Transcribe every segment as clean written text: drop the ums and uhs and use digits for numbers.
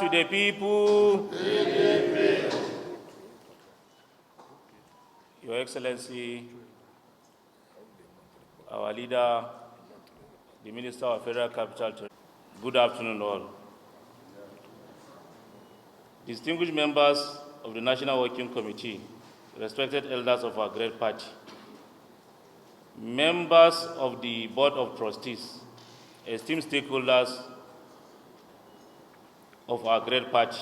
to the people. PDP. Your Excellency, our leader, the Minister of Federal Capital, good afternoon all. Distinguished members of the National Working Committee, respected elders of our great party, members of the Board of Trustees, esteemed stakeholders of our great party,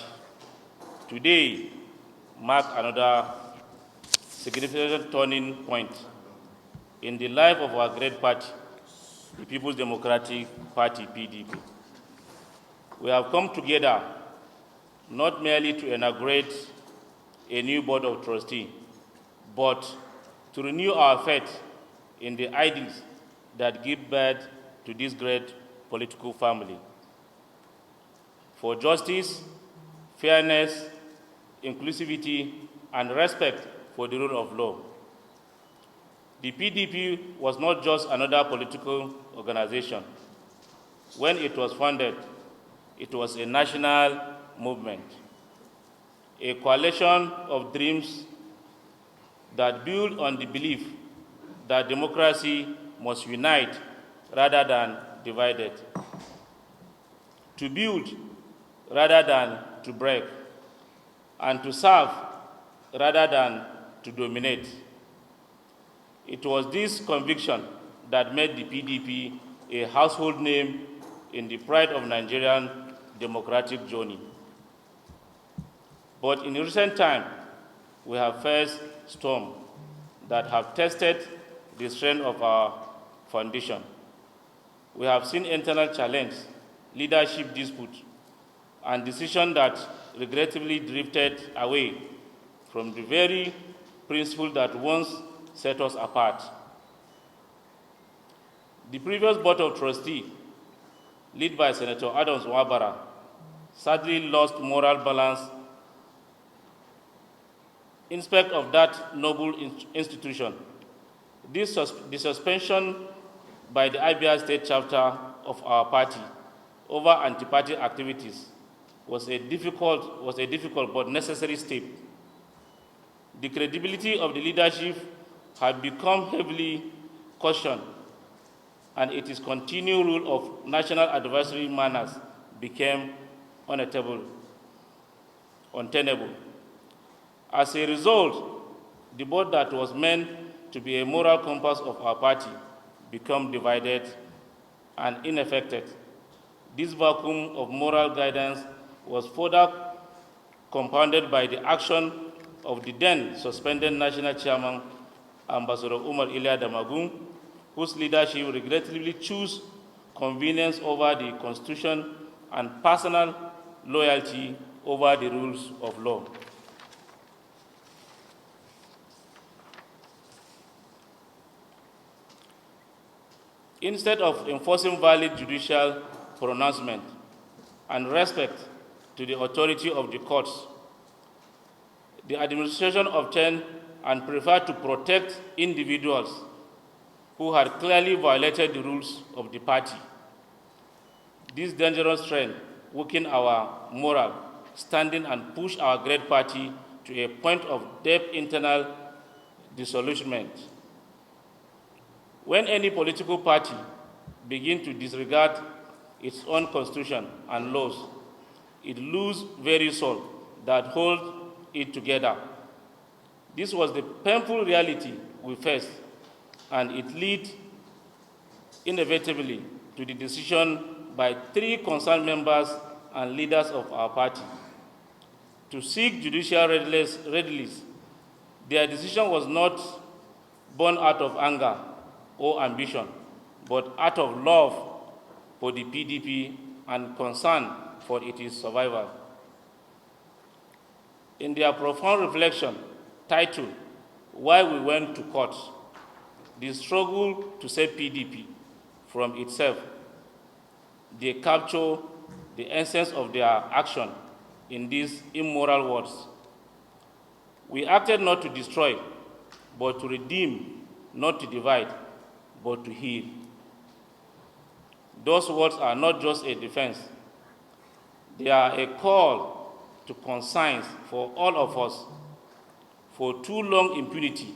today marks another significant turning point in the life of our great party, the People's Democratic Party, PDP. We have come together not merely to inaugurate a new Board of Trustees, but to renew our faith in the ideals that give birth to this great political family. For justice, fairness, inclusivity, and respect for the rule of law. The PDP was not just another political organization. When it was founded, it was a national movement, a coalition of dreams that build on the belief that democracy must unite rather than divide it, to build rather than to break, and to serve rather than to dominate. It was this conviction that made the PDP a household name in the pride of Nigerian democratic journey. But in recent time, we have faced storms that have tested the strength of our foundation. We have seen internal challenge, leadership dispute, and decisions that regrettably drifted away from the very principle that once set us apart. The previous Board of Trustees, led by Senator Adams Wabara, sadly lost moral balance in spite of that noble institution. The suspension by the Abia State chapter of our party over anti-party activities was a difficult but necessary step. The credibility of the leadership had become heavily questioned, and its continued rule of national advisory manners became untenable. As a result, the board that was meant to be a moral compass of our party became divided and ineffective. This vacuum of moral guidance was further compounded by the action of the then suspended national chairman, Ambassador Umar Iliya Damagum, whose leadership regrettably chose convenience over the Constitution and personal loyalty over the rules of law. Instead of enforcing valid judicial pronouncement and respect to the authority of the courts, the administration obtained and preferred to protect individuals who had clearly violated the rules of the party. This dangerous trend weakened our moral standing and pushed our great party to a point of deep internal disillusionment. When any political party begins to disregard its own constitution and laws, it loses very soul that holds it together. This was the painful reality we faced, and it led inevitably to the decision by 3 concerned members and leaders of our party to seek judicial redress. Their decision was not born out of anger or ambition, but out of love for the PDP and concern for its survival. In their profound reflection, titled, "Why We Went to Court," the struggle to save PDP from itself, they capture the essence of their action in these immoral words. We acted not to destroy, but to redeem, not to divide, but to heal. Those words are not just a defense. They are a call to conscience for all of us. For too long, impunity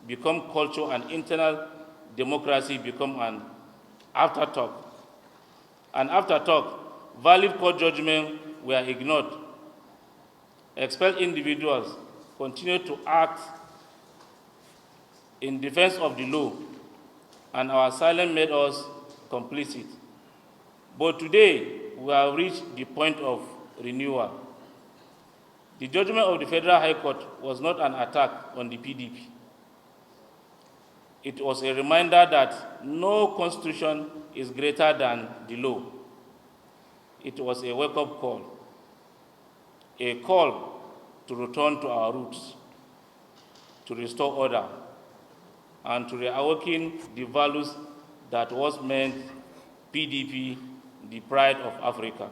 become culture and internal democracy become an afterthought. An afterthought, valid court judgments were ignored. Expelled individuals continued to act in defense of the law, and our silence made us complicit. But today, we have reached the point of renewal. The judgment of the Federal High Court was not an attack on the PDP. It was a reminder that no constitution is greater than the law. It was a wake-up call, a call to return to our roots, to restore order, and to reawaken the values that was meant PDP, the pride of Africa.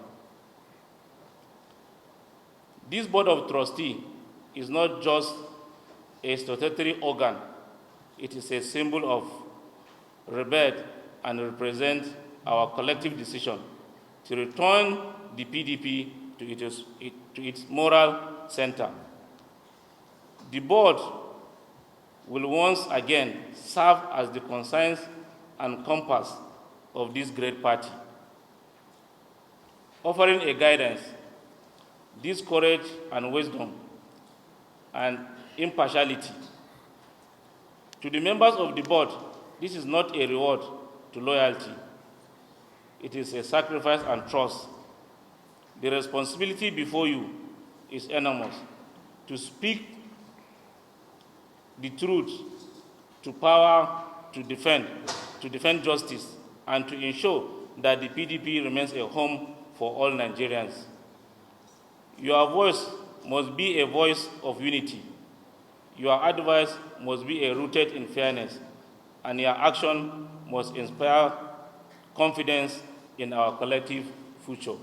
This Board of Trustees is not just a statutory organ. It is a symbol of rebirth and represents our collective decision to return the PDP to its moral center. The board will once again serve as the conscience and compass of this great party, offering a guidance, this courage and wisdom and impartiality. To the members of the board, this is not a reward to loyalty. It is a sacrifice and trust. The responsibility before you is enormous. To speak the truth, to power, to defend justice, and to ensure that the PDP remains a home for all Nigerians. Your voice must be a voice of unity. Your advice must be rooted in fairness, and your action must inspire confidence in our collective future.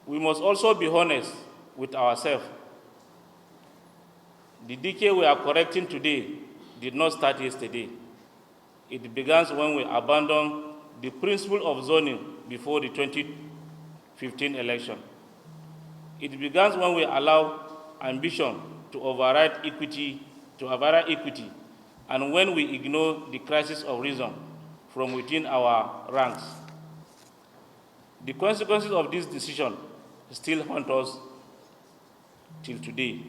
We must also be honest with ourselves. The decay we are correcting today did not start yesterday. It began when we abandoned the principle of zoning before the 2015 election. It began when we allowed ambition to override equity, and when we ignore the crisis of reason from within our ranks. The consequences of this decision still haunt us till today.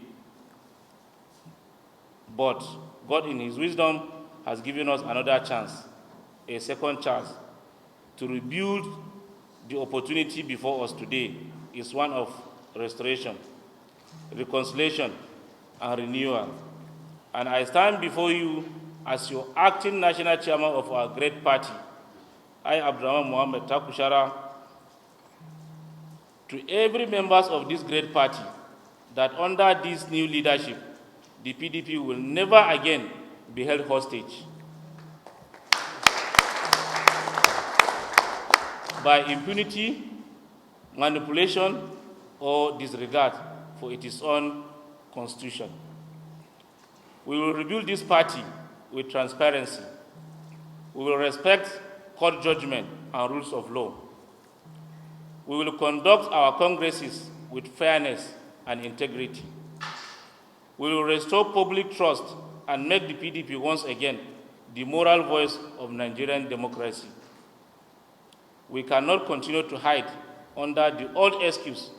But God, in His wisdom, has given us another chance, a second chance, to rebuild. The opportunity before us today is one of restoration, reconciliation, and renewal. And I stand before you as your acting national chairman of our great party, I, Abdurrahman Mohammed Takushara, to every members of this great party, that under this new leadership, the PDP will never again be held hostage by impunity, manipulation, or disregard for its own constitution. We will rebuild this party with transparency. We will respect court judgment and rules of law. We will conduct our congresses with fairness and integrity. We will restore public trust and make the PDP once again the moral voice of Nigerian democracy. We cannot continue to hide under the old excuse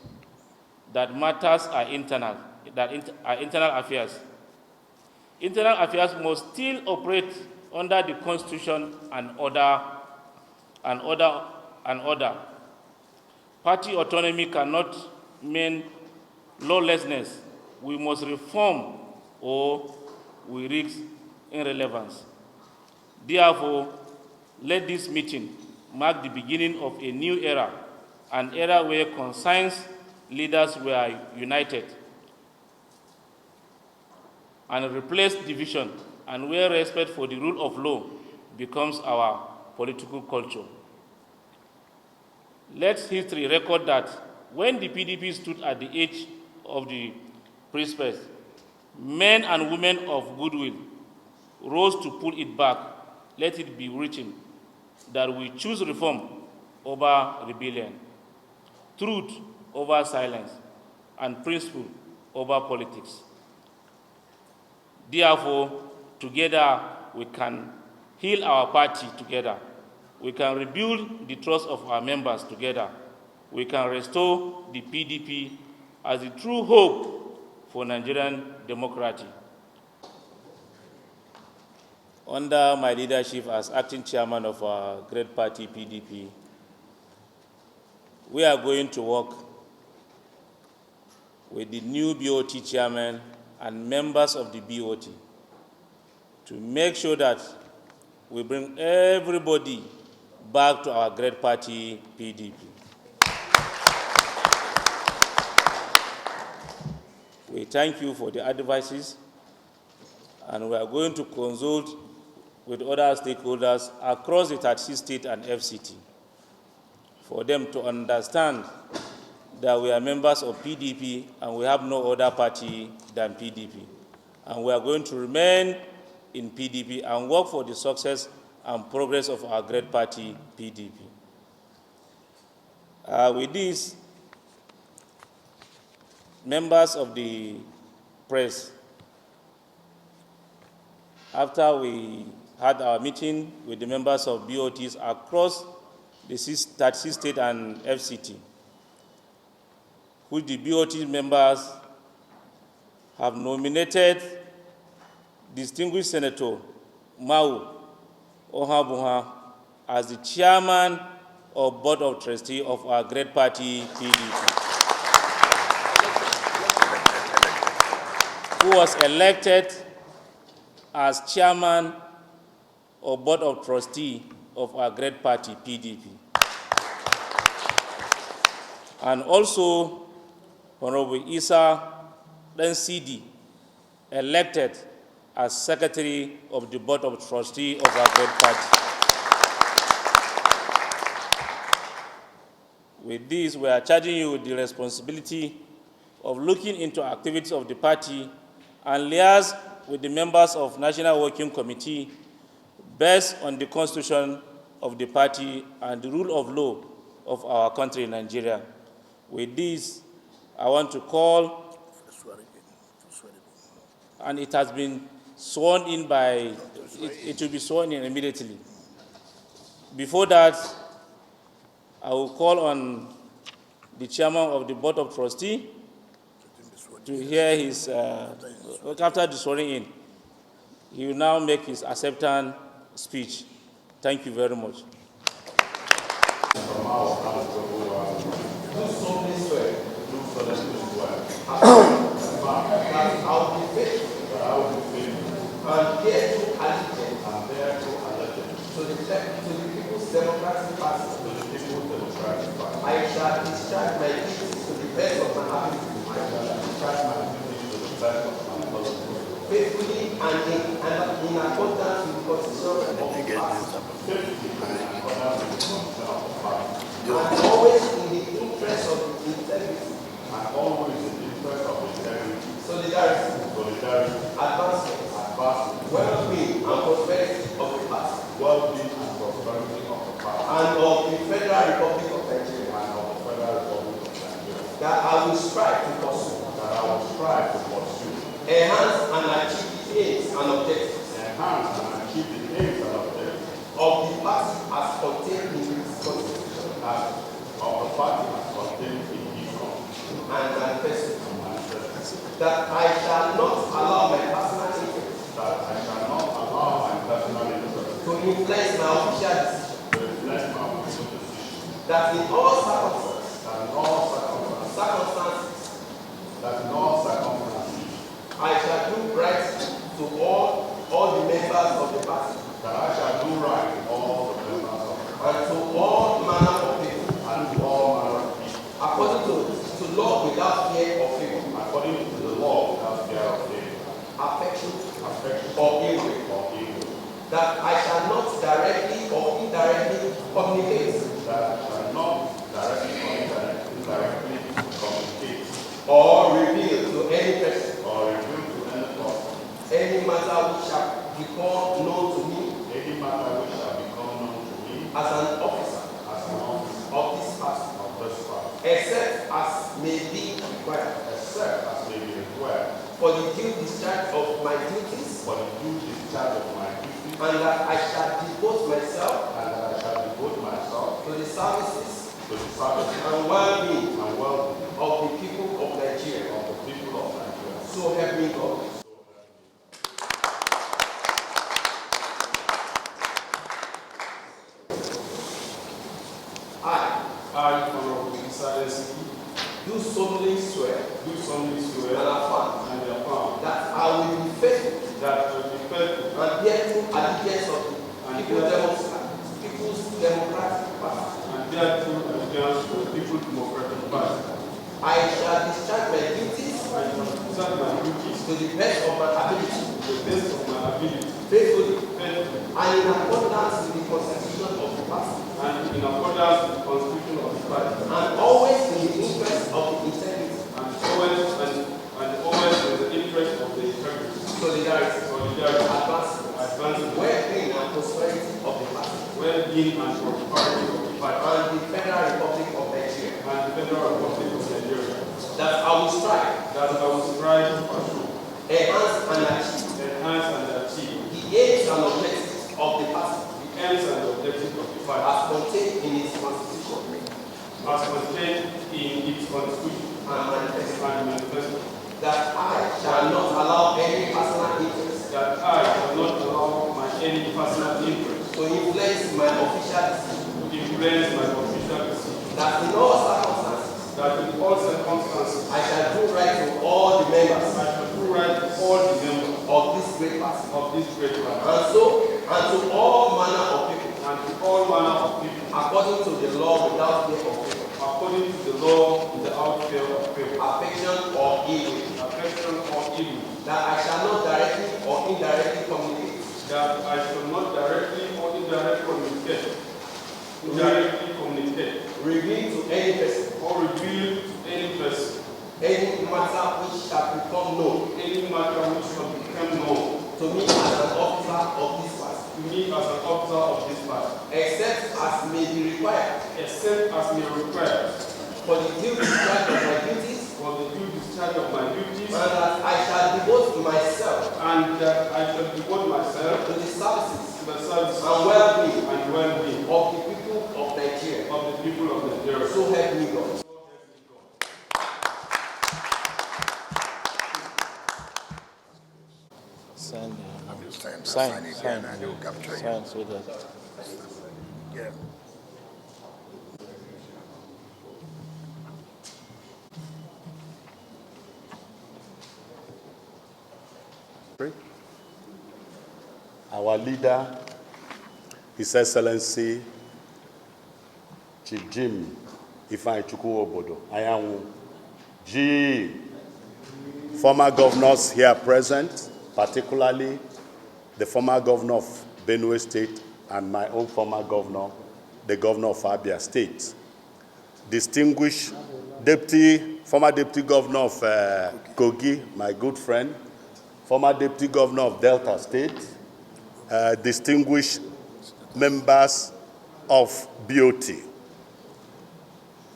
that matters are internal affairs. Internal affairs must still operate under the Constitution and order. Party autonomy cannot mean lawlessness. We must reform or we risk irrelevance. Therefore, let this meeting mark the beginning of a new era, an era where conscience leaders were united and replaced division, and where respect for the rule of law becomes our political culture. Let history record that when the PDP stood at the edge of the precipice, men and women of goodwill rose to pull it back let it be written that we choose reform over rebellion, truth over silence, and principle over politics. Therefore, together we can heal our party together. We can rebuild the trust of our members together. We can restore the PDP as the true hope for Nigerian democracy. Under my leadership as acting chairman of our great party, PDP, we are going to work with the new BoT chairman and members of the BoT to make sure that we bring everybody back to our great party, PDP. We thank you for the advices, and we are going to consult with other stakeholders across the 36 states and FCT for them to understand that we are members of PDP and we have no other party than PDP. And we are going to remain in PDP and work for the success and progress of our great party, PDP. With this, members of the press, after we had our meeting with the members of BoTs across the 36 states and FCT, which the BoT members have nominated distinguished Senator Ohuabunwa as the chairman of Board of Trustees of our great party, PDP, who was elected as chairman of Board of Trustees of our great party, PDP. And also, Honorable Isa Dansidi, elected as Secretary of the Board of Trustees of our great party. With this, we are charging you with the responsibility of looking into activities of the party and liaise with the members of National Working Committee based on the constitution of the party and the rule of law of our country, Nigeria. With this, I want to call, and it has been sworn in by, it will be sworn in immediately. Before that, I will call on the chairman of the Board of Trustees to hear his, after the swearing in, he will now make his acceptance speech. Thank you very much. And thereto alleged to the People's Democratic Party. I shall discharge my duties to the best of my ability. Faithfully and in accordance with the Constitution of the party. And always in the interest of integrity. Solidarity. Advancement. Well-being and prosperity of the party. And of the Federal Republic of Nigeria. That I will strive to pursue. Enhance and achieve the aims and objectives. Of the party as contained in its constitution. And manifesto. That I shall not allow my personal interest. To influence my official decision. That in all circumstances, I shall do right to all the members of the party. And to all manner of people. According to law without fear or favor. Affection or evil. That I shall not directly or indirectly communicate. Or reveal to any person. Any matter which shall become known to me. an officer of this party, except as may be required, for the due discharge of my duties, and that I shall devote myself to the services and well-being of the people of Nigeria. So help me God. I, Honorable Excellency, do solemnly swear and affirm that I will be faithful and bear true allegiance of the People's Democratic Party. I shall discharge my duties to the best of my ability, faithfully, and in accordance with the Constitution of the party. And always in the interest of the integrity. Solidarity. Advancement. Well-being and prosperity of the party. And the Federal Republic of Nigeria. That I will strive. Enhance and achieve. The aims and objectives of the party. As contained in its constitution. And manifesto. That I shall not allow any personal interest. To influence my official decision. That in all circumstances. I shall do right to all the members. Of this great party. And to all manner of people. According to the law without fear of favor. Affection or evil. That I shall not directly or indirectly communicate. Reveal to any person. Any matter which shall become known. To me as an officer of this party. Except as may be required. For the due discharge of my duties. And that I shall devote myself. To the services. And well-being. Of the people of Nigeria. So help me God. Sign so that. Yeah. Our leader, His Excellency Chief Jim Ifeanyi Obodo, Ayanwu, G. Former governors here present, particularly the former governor of Benue State and my own former governor, the governor of Abia State. Distinguished former deputy governor of Kogi, my good friend, former deputy governor of Delta State, distinguished members of BoT.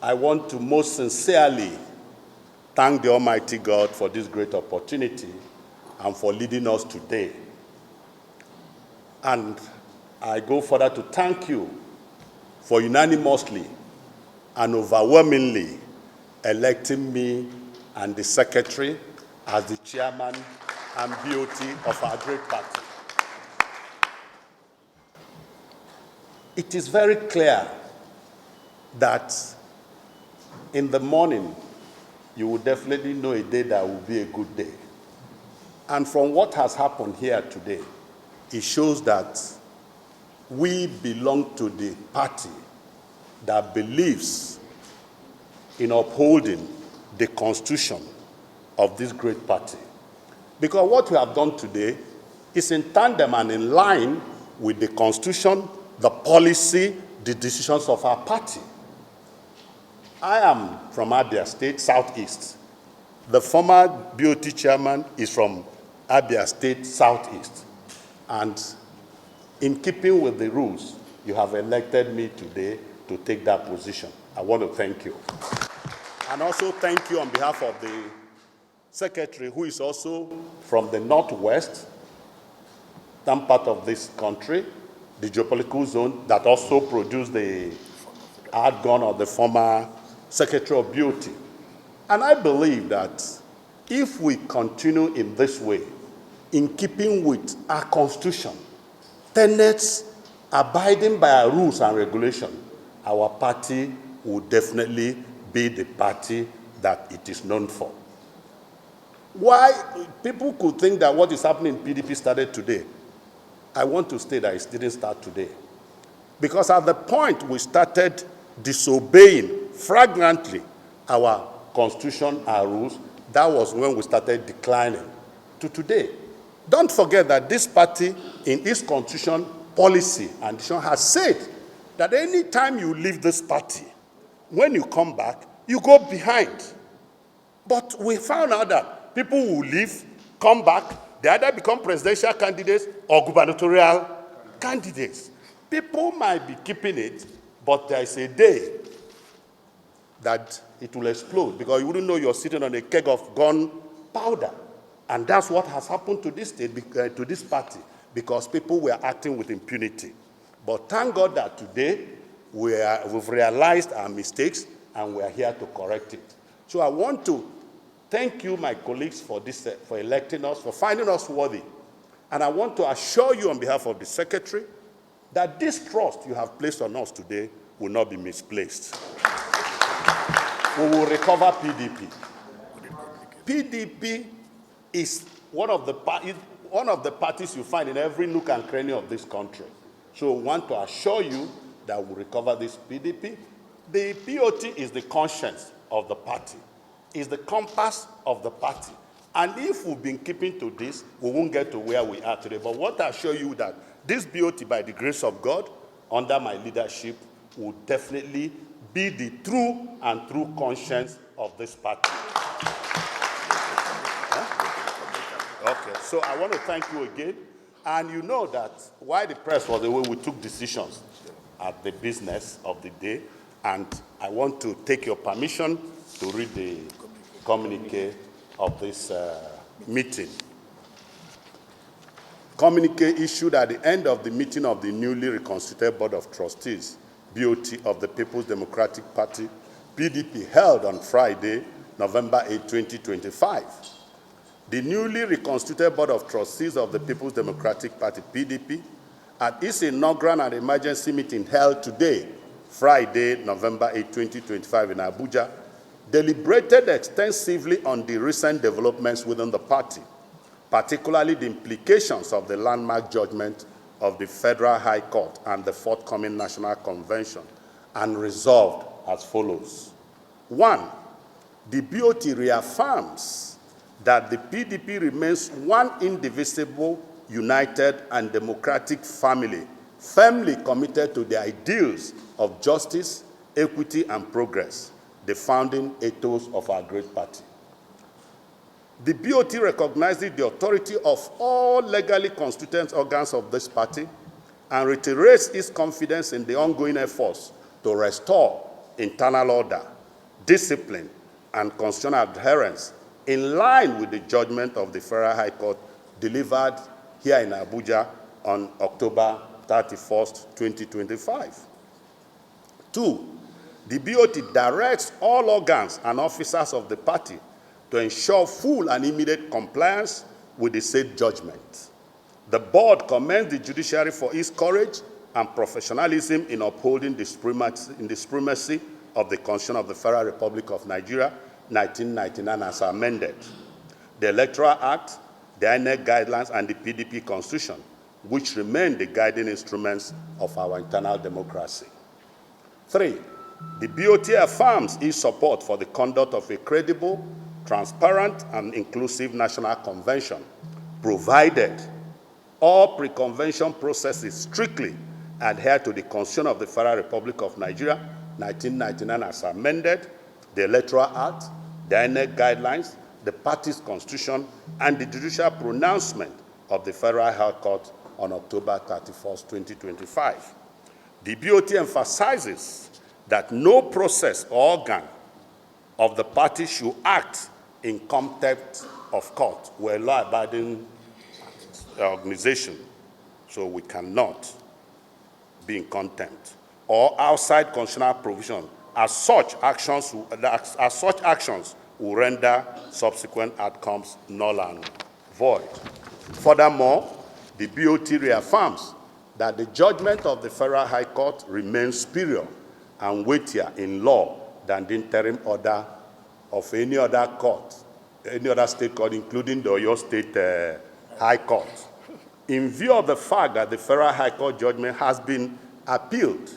I want to most sincerely thank the Almighty God for this great opportunity and for leading us today. And I go further to thank you for unanimously and overwhelmingly electing me and the secretary as the chairman and BoT of our great party. It is very clear that in the morning, you will definitely know a day that will be a good day. And from what has happened here today, it shows that we belong to the party that believes in upholding the constitution of this great party. Because what we have done today is in tandem and in line with the constitution, the policy, the decisions of our party. I am from Abia State, Southeast. The former BoT chairman is from Abia State, Southeast. And in keeping with the rules, you have elected me today to take that position. I want to thank you. And also thank you on behalf of the Secretary, who is also from the Northwest, some part of this country, the geopolitical zone, that also produced the outgone of the former Secretary of BoT. And I believe that if we continue in this way, in keeping with our Constitution, tenets abiding by our rules and regulations, our party will definitely be the party that it is known for. Why people could think that what is happening in PDP started today, I want to state that it didn't start today. Because at the point we started disobeying flagrantly our Constitution, our rules, that was when we started declining to today. Don't forget that this party, in its Constitution, policy, and decision, has said that any time you leave this party, when you come back, you go behind. But we found out that people who leave, come back, they either become presidential candidates or gubernatorial candidates. People might be keeping it, but there is a day that it will explode because you wouldn't know you're sitting on a keg of gunpowder. And that's what has happened to this state, to this party, because people were acting with impunity. But thank God that today we've realized our mistakes and we are here to correct it. So I want to thank you, my colleagues, for this, for electing us, for finding us worthy. And I want to assure you on behalf of the Secretary that this trust you have placed on us today will not be misplaced. We will recover PDP. PDP is one of the parties you find in every nook and cranny of this country. So we want to assure you that we'll recover this PDP. The BoT is the conscience of the party, is the compass of the party. And if we've been keeping to this, we won't get to where we are today. But what I assure you that this BoT, by the grace of God, under my leadership, will definitely be the true and true conscience of this party. Okay, so I want to thank you again. And you know that while the press was away, we took decisions at the business of the day. And I want to take your permission to read the communique of this meeting. Communique issued at the end of the meeting of the newly reconstituted Board of Trustees, BoT of the People's Democratic Party, PDP, held on Friday, November 8, 2025. The newly reconstituted Board of Trustees of the People's Democratic Party, PDP, at its inaugural and emergency meeting held today, Friday, November 8, 2025 in Abuja, deliberated extensively on the recent developments within the party, particularly the implications of the landmark judgment of the Federal High Court and the forthcoming National Convention, and resolved as follows. 1, the BoT reaffirms that the PDP remains one indivisible, united, and democratic family, firmly committed to the ideals of justice, equity, and progress, the founding ethos of our great party. The BoT recognizes the authority of all legally constituted organs of this party and reiterates its confidence in the ongoing efforts to restore internal order, discipline, and constitutional adherence in line with the judgment of the Federal High Court delivered here in Abuja on October 31st, 2025. 2, the BoT directs all organs and officers of the party to ensure full and immediate compliance with the said judgment. The board commends the judiciary for its courage and professionalism in upholding the supremacy of the Constitution of the Federal Republic of Nigeria, 1999 as amended, the Electoral Act, the INEC guidelines, and the PDP Constitution, which remain the guiding instruments of our internal democracy. 3, the BoT affirms its support for the conduct of a credible, transparent, and inclusive national convention, provided all pre-convention processes strictly adhere to the Constitution of the Federal Republic of Nigeria, 1999 as amended, the Electoral Act, the INEC guidelines, the party's constitution, and the judicial pronouncement of the Federal High Court on October 31st, 2025. The BoT emphasizes that no process or organ of the party should act in contempt of court. We're a law-abiding organization, so we cannot be in contempt, or outside constitutional provision, as such actions will render subsequent outcomes null and void. Furthermore, the BoT reaffirms that the judgment of the Federal High Court remains superior and weightier in law than the interim order of any other court, any other state court, including the Oyo State High Court. In view of the fact that the Federal High Court judgment has been appealed,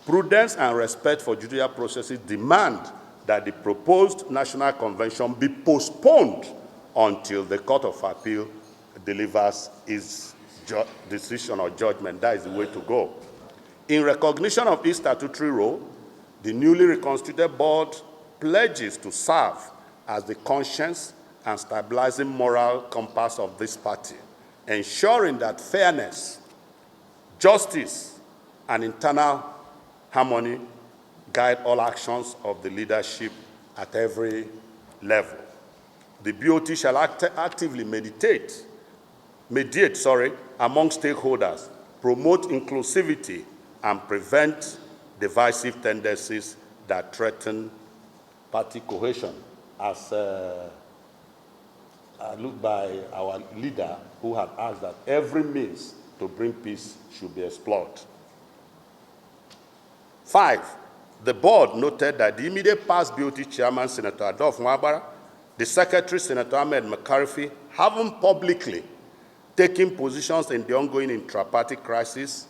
prudence and respect for judicial processes demand that the proposed National Convention be postponed until the Court of Appeal delivers its decision or judgment. That is the way to go. In recognition of its statutory role, the newly reconstituted board pledges to serve as the conscience and stabilizing moral compass of this party, ensuring that fairness, justice, and internal harmony guide all actions of the leadership at every level. The BoT shall actively mediate among stakeholders, promote inclusivity, and prevent divisive tendencies that threaten party cohesion, as looked by our leader, who had asked that every means to bring peace should be explored. 5, the board noted that the immediate past BoT chairman, Senator Ohuabunwa, the secretary, Senator Ahmed McCarthy, haven't publicly taken positions in the ongoing intra-party crisis,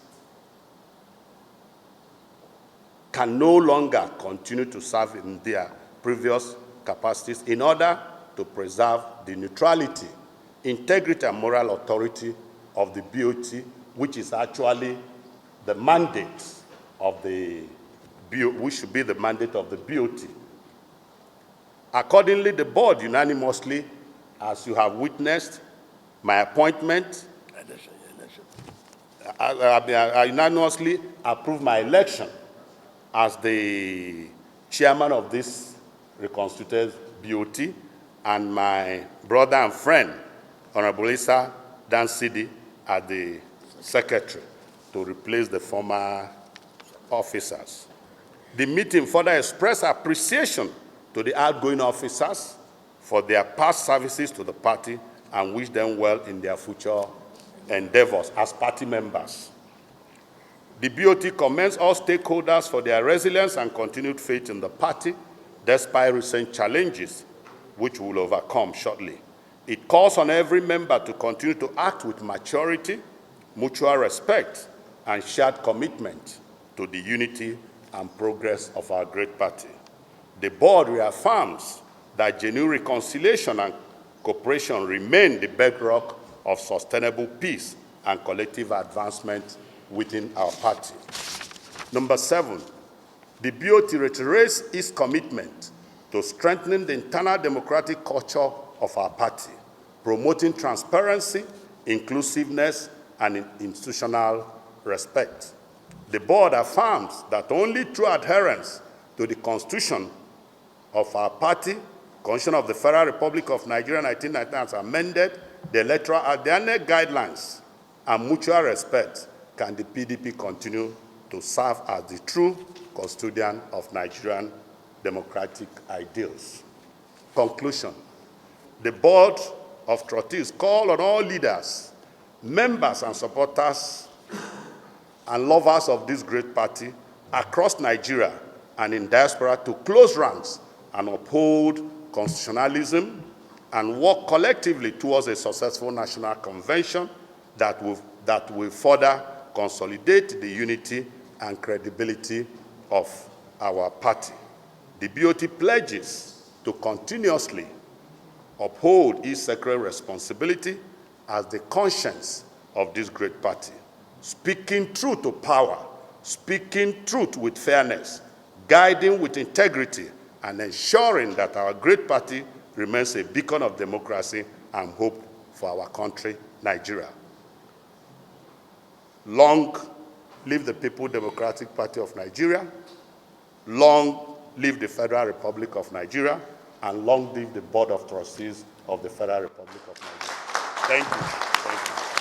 can no longer continue to serve in their previous capacities in order to preserve the neutrality, integrity, and moral authority of the BoT, which is actually the mandate of the BoT, which should be the mandate of the BoT. Accordingly, the board unanimously, as you have witnessed, my appointment, I unanimously approve my election as the chairman of this reconstituted BoT, and my brother and friend, Honorable Issa Dansidi, as the secretary to replace the former officers. The meeting further expressed appreciation to the outgoing officers for their past services to the party and wish them well in their future endeavors as party members. The BoT commends all stakeholders for their resilience and continued faith in the party, despite recent challenges, which we will overcome shortly. It calls on every member to continue to act with maturity, mutual respect, and shared commitment to the unity and progress of our great party. The board reaffirms that genuine reconciliation and cooperation remain the bedrock of sustainable peace and collective advancement within our party. Number 7, the BoT reiterates its commitment to strengthening the internal democratic culture of our party, promoting transparency, inclusiveness, and institutional respect. The board affirms that only through adherence to the Constitution of our party, Constitution of the Federal Republic of Nigeria 1999 as amended, the electoral act, the ANEC guidelines, and mutual respect, can the PDP continue to serve as the true custodian of Nigerian democratic ideals. Conclusion. The Board of Trustees call on all leaders, members and supporters and lovers of this great party across Nigeria and in diaspora to close ranks and uphold constitutionalism and work collectively towards a successful national convention that will further consolidate the unity and credibility of our party. The BoT pledges to continuously uphold its sacred responsibility as the conscience of this great party, speaking truth to power, speaking truth with fairness, guiding with integrity, and ensuring that our great party remains a beacon of democracy and hope for our country, Nigeria. Long live the People's Democratic Party of Nigeria, long live the Federal Republic of Nigeria, and long live the Board of Trustees of the Federal Republic of Nigeria. Thank you. Thank you.